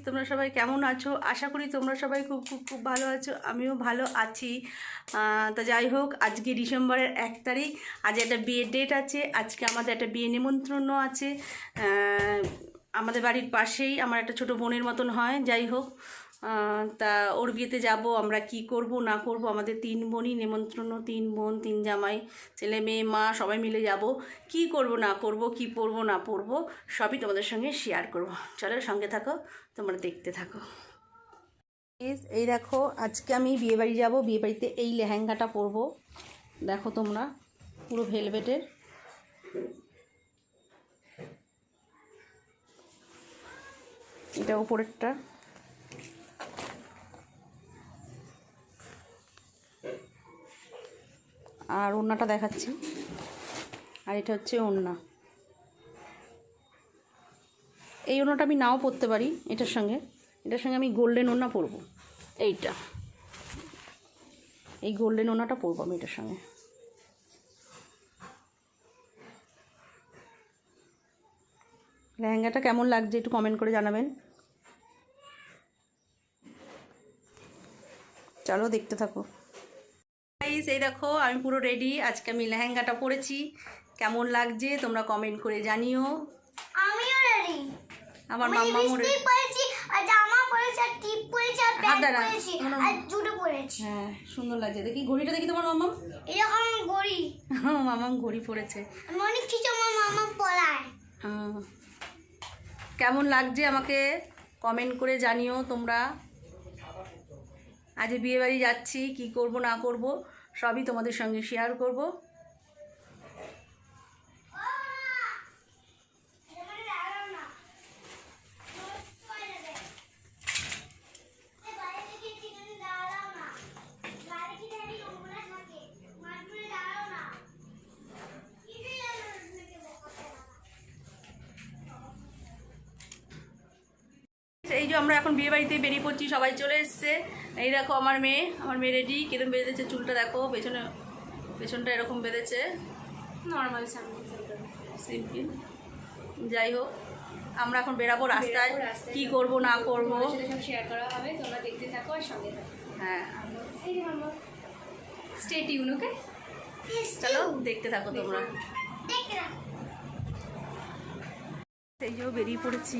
তোমরা সবাই কেমন আছো? আশা করি তোমরা সবাই খুব খুব খুব ভালো আছো, আমিও ভালো আছি। তা যাই হোক, আজকে ডিসেম্বরের 1 তারিখ, আজ একটা বিয়ের ডেট আছে। আজকে আমাদের একটা বিয়ে নিমন্ত্রণ আছে। আমাদের বাড়ির পাশেই আমার একটা ছোট বোনের মতন হয়। যাই হোক, তা ওর বিয়েতে যাব। আমরা কি করব না করব, আমাদের 3 বোনই নেমন্ত্রণ, 3 বোন 3 জামাই, ছেলে মেয়ে মা সবাই মিলে যাব। কি করব না করব, কি পরবো না পরবো, সবই তোমাদের সঙ্গে শেয়ার করব। চলো সঙ্গে থাকো, তোমরা দেখতে থাকো। এই দেখো, আজকে আমি বিয়েবাড়ি যাব। বিয়েবাড়িতে এই লেহেঙ্গাটা পরবো, দেখো তোমরা, পুরো ভেলভেটের। এটা উপরেরটা, আর ওড়নাটা দেখাচ্ছি। আর এটা হচ্ছে ওড়না। এই ওড়নাটা আমি নাও পরতে পারি এটার সঙ্গে আমি গোল্ডেন ওড়না পরবো। এই গোল্ডেন ওড়নাটা পরবো আমি এটার সঙ্গে। লেহেঙ্গাটা কেমন লাগছে একটু কমেন্ট করে জানাবেন। চলো দেখতে থাকো। এই দেখো, আমি পুরো রেডি। আজকে আমি লেহেঙ্গাটা পরেছি, কেমন লাগছে তোমরা কমেন্ট করে জানিও। আমিও রেডি। আমার মাম্মাও রেডি পরেছি, আর জামা পরেছি, আর টিপ পরেছি, আর প্যান্ট পরেছি, আর জুতো পরেছি। হ্যাঁ, সুন্দর লাগছে। দেখি ঘড়িটা, দেখি তোমার মাম্মাম। এরকম ঘড়ি, মাম্মাম ঘড়ি পরেছে। আমি অনেক কিছু আমার মামা পরায়। কেমন লাগছে আমাকে কমেন্ট করে জানিও তোমরা। আজ বিয়ে বাড়ি যাচ্ছি, কি করব না করব সবই তোমাদের সঙ্গে শেয়ার করব। এই যে আমরা এখন বিয়ে বাড়িতে বেরিয়ে পড়ছি, সবাই চলে এসছে। এই দেখো আমার মেয়ে রেডি। কিরম বেঁধেছে চুলটা দেখো, পেছনটা এরকম বেঁধেছে, নর্মাল সিম্পল। যাই হোক, আমরা এখন বেরাবো রাস্তায়, কি করব না করব শেয়ার করা হবে, তোমরা দেখতে থাকো আর সঙ্গে থাকো। হ্যাঁ, স্টে টিউন, ওকে? চলো দেখতে থাকো তোমরা। এই যে বেরিয়ে পড়েছি।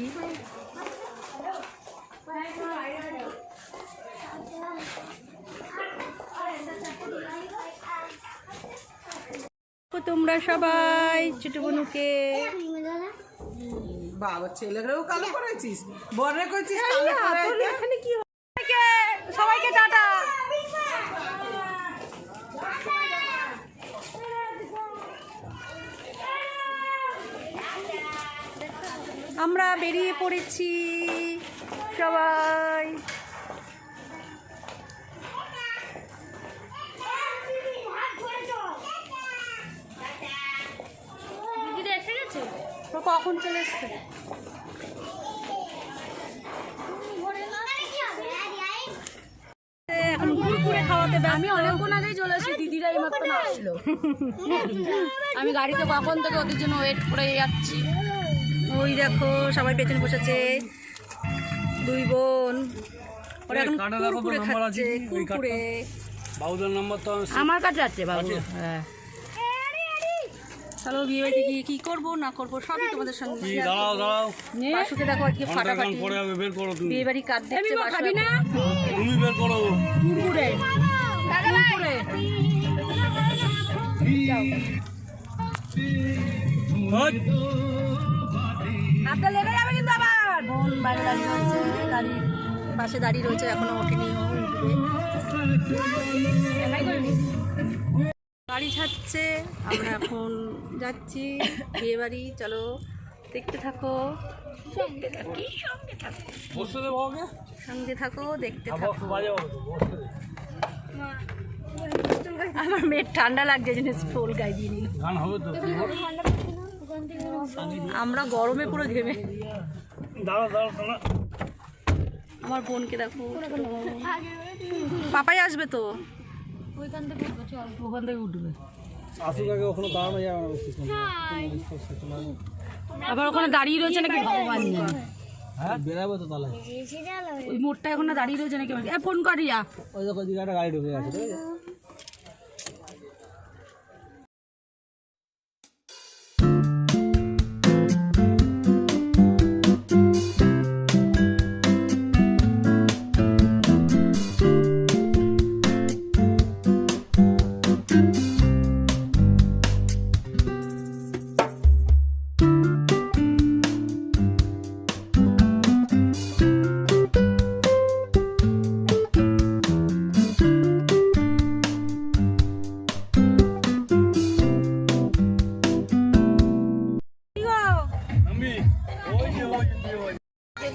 তোমরা সবাই ছোট বোনকে। বাবা, ছেলেকেও কালো করেছিস, বরে করেছিস কালো করে। এখানে কি সবাইকে টাটা। আমরা বেরিয়ে পড়েছি সবাই। দিদি এসে গেছে, কখন চলে এসছে? এখন কুরকুরে খাওয়াতে ব্যস্ত। আমি অনেকক্ষণ আগেই চলে আসি, দিদিরা এই মাত্র আসলো। আমি গাড়িতে কখন থেকে ওদের জন্য ওয়েট করে যাচ্ছি। ওই দেখো সবাই পেছনে বসেছে, 2 বোন। ওরা এখন কুরকুরে খাচ্ছে, কুরকুরে। বাবুদার নাম্বার তো আমার কাছে আছে বাবু। হ্যাঁ, চলো বিয়ে বাড়িতে গিয়ে কি করবো না করবো সবই তোমাদের সঙ্গে share করবো। দাঁড়াও বাসুকে দেখো আজকে ফাটাফাটি। পরে হবে, বের করো তুমি। বিয়ে বাড়ি কার্ড দেখতে খাবি না? তুমি বের করো। কুরকুরে কুরকুরে হাতে লেগে যাবে কিন্তু আবার। বোন বাড়ি দাঁড়িয়ে রয়েছে, গাড়ির পাশে দাঁড়িয়ে রয়েছে, এখনো ওঠেনি, ও উঠবে। গাড়ি ছাড়ছে, আমরা এখন যাচ্ছি বিয়ে বাড়ি। চলো দেখতে থাকো, বসে দেবো ওকে। সঙ্গে থাকো, দেখতে আবার থাকো। বাজে হবে তো, বসে দে। আমার মেয়ের ঠান্ডা লাগছে, জিনিস ফুল গায়ে দিয়ে নিল। গান হবে তো। আমরা গরমে পুরো ঘেমে। দাঁড়াও দাঁড়াও দাঁড়াও। আমার বোনকে দেখো, পাপাই আসবে তো। ওইখান থেকে উঠবে, চল। ওখান থেকে উঠবে। আসুক আগে, ওখানে দাঁড়ানো যাবে না বেশিক্ষণ। আবার ওখানে দাঁড়িয়ে রয়েছে নাকি ভগবান জানে। হ্যাঁ বেরাবো তো তাহলে ওই মোড়টা এখন না দাঁড়িয়ে রয়েছে নাকি আমাকে ফোন করিয়া ওই দেখো ওদিকে একটা গাড়ি ঢুকে গেছে ঠিক আছে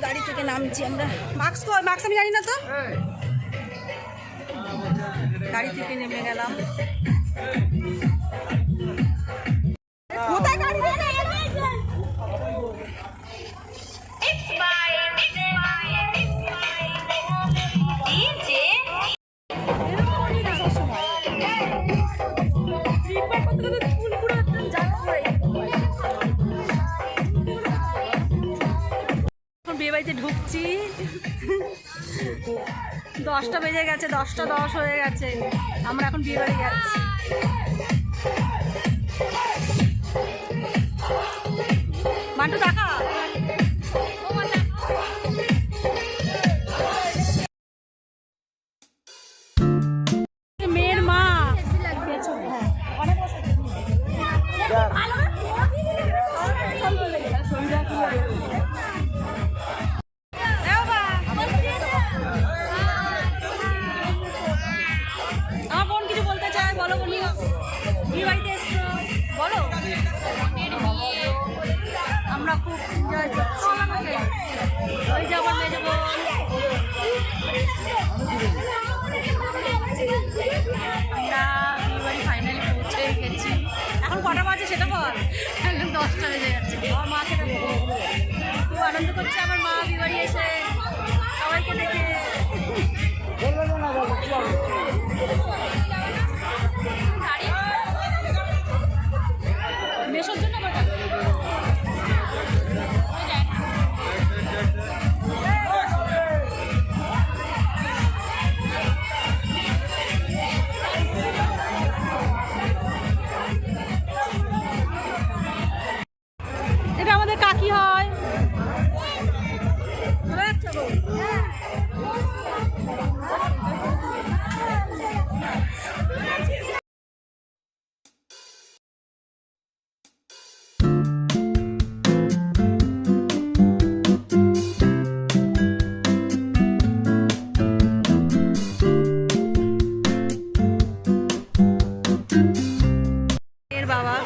গাড়ি থেকে নামছি আমরা। মাস্ক কই? মাস্ক আমি জানি না তো। গাড়ি থেকে নেমে গেলাম। কোথায় গাড়ি? বিয়ে বাড়িতে ঢুকছি, 10টা বেজে গেছে, 10টা 10 হয়ে গেছে, আমরা এখন বিয়ে বাড়ি যাচ্ছি। মান্টু টাকা মেয়ের মা আমার বোন কিছু বলতে চায়, বলো বলি। বিয়ে বাড়িতে এসছো, বলো। আমরা খুব এনজয় করছি। ওই যে আমার মেয়ে বোন। আমরা বিয়ে বাড়ি ফাইনালি পৌঁছে গেছি। এখন কটা বাজে সেটা বল। এখন 10টা বেজে যাচ্ছে। আমার মাকে দেখো, খুব আনন্দ করছে আমার মা বিয়ে বাড়ি এসে সবাইকে দেখে। মেশোর জন্য কটা? এটা আমাদের কাকি হয়। এর বাবা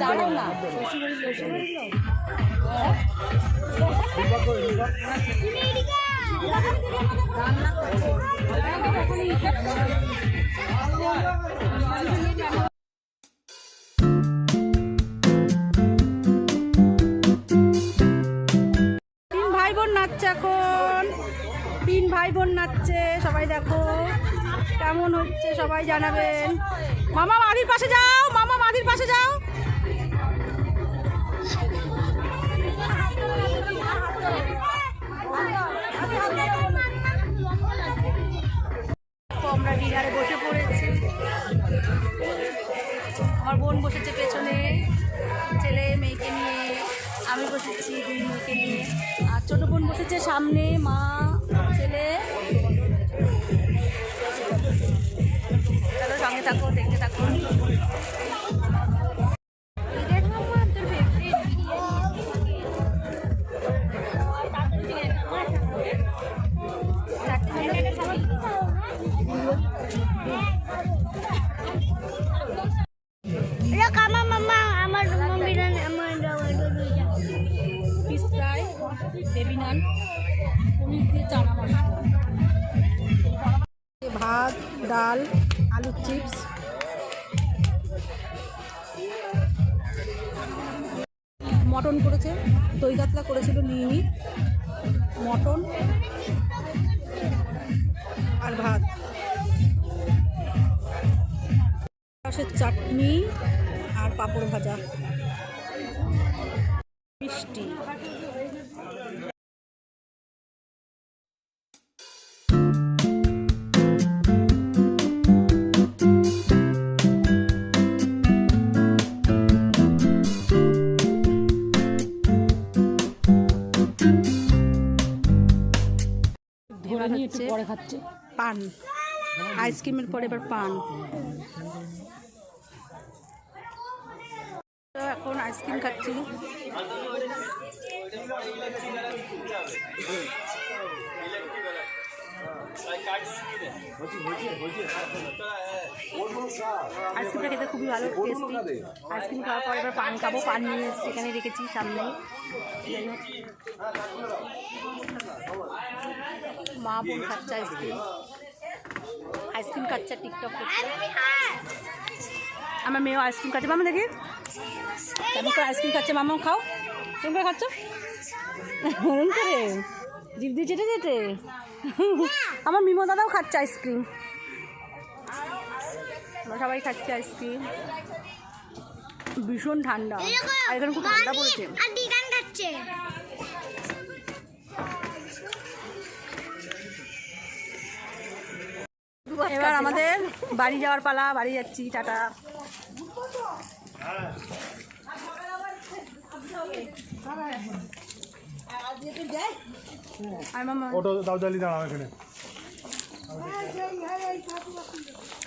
দাঁড়াও না। ভাই বোন নাচছে এখন, 3 ভাই বোন নাচছে। সবাই দেখো কেমন হচ্ছে, সবাই জানাবেন। মামা মাদির পাশে যাও, মামা মাদির পাশে যাও। আমরা ডিনারে বসে পড়েছি। আমার বোন বসেছে পেছনে ছেলে মেয়েকে নিয়ে, আমি বসেছি 2 মেয়েকে নিয়ে, আর ছোটো বোন বসেছে সামনে, মা ছেলে। চলো সঙ্গে থাকো, দেখতে থাকো। Mama, I'm বেবি নান, পনির দিয়ে চানা মশলা, ভাত, ডাল, আলুর চিপস, মটন করেছে, দই কাতলা করেছিল নিয়ে মটন আর ভাত, রসের চাটনি আর পাঁপড় ভাজা, মিষ্টি। ধরে নিয়ে একটু পরে খাচ্ছে পান, আইসক্রিমের পরে এবার পান। তো এখন আইসক্রিম খাচ্ছি। আইসক্রিমটা খেতে খুবই ভালো টেস্টি। আইসক্রিম খাওয়ার পর এবার পান খাবো। পান নিয়ে এসেছি, এখানে রেখেছি সামনে। মা বোন খাচ্ছে আইসক্রিম, আইসক্রিম খাচ্ছে, টিকটক করছে। আমার মেয়েও আইসক্রিম খাচ্ছে। মামা দেখি কেমন করে আইসক্রিম খাচ্ছে। মামাও খাও, কেমন করে খাচ্ছ? কেমন করে জিভ দিয়ে চেটে চেটে। আমার মিমো দাদাও খাচ্ছে আইসক্রিম। আমরা সবাই খাচ্ছি আইসক্রিম। ভীষণ ঠান্ডা, আর এখানে খুব ঠান্ডা পড়েছে। আর দিগান খাচ্ছে। এবার আমাদের বাড়ি যাওয়ার পালা। বাড়ি যাচ্ছি, টাটা।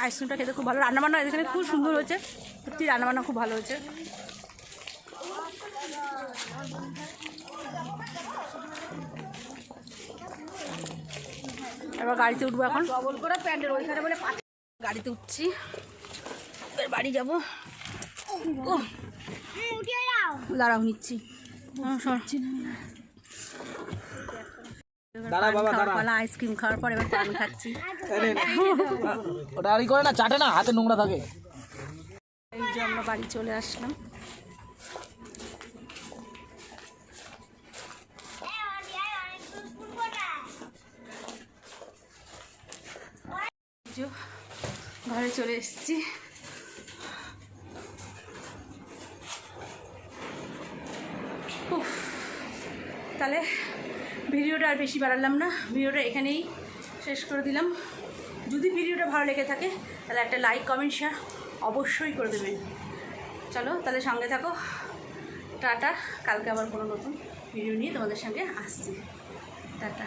আইসক্রিমটা খেতে খুব ভালো। রান্নাবান্না এখানে খুব সুন্দর হয়েছে, সত্যি রান্নাবান্না খুব ভালো হয়েছে। এবার গাড়িতে উঠবো। এখন ডবল করে প্যান্ডেল ওইখানে বলে গাড়িতে উঠছি, এবার বাড়ি যাবো। দাঁড়াও নিচ্ছি। আইসক্রিম খাওয়ার পর এবার পান খাচ্ছি। ওটা আর করে না, চাটে না, হাতে নোংরা থাকে। এই যে আমরা বাড়ি চলে আসলাম। ঘরে চলে এসেছি। তাহলে ভিডিওটা আর বেশি বাড়ালাম না, ভিডিওটা এখানেই শেষ করে দিলাম। যদি ভিডিওটা ভালো লেগে থাকে তাহলে একটা লাইক, কমেন্ট, শেয়ার অবশ্যই করে দেবেন। চলো তাহলে সঙ্গে থাকো। টাটা। কালকে আবার কোনো নতুন ভিডিও নিয়ে তোমাদের সঙ্গে আসছি। টাটা।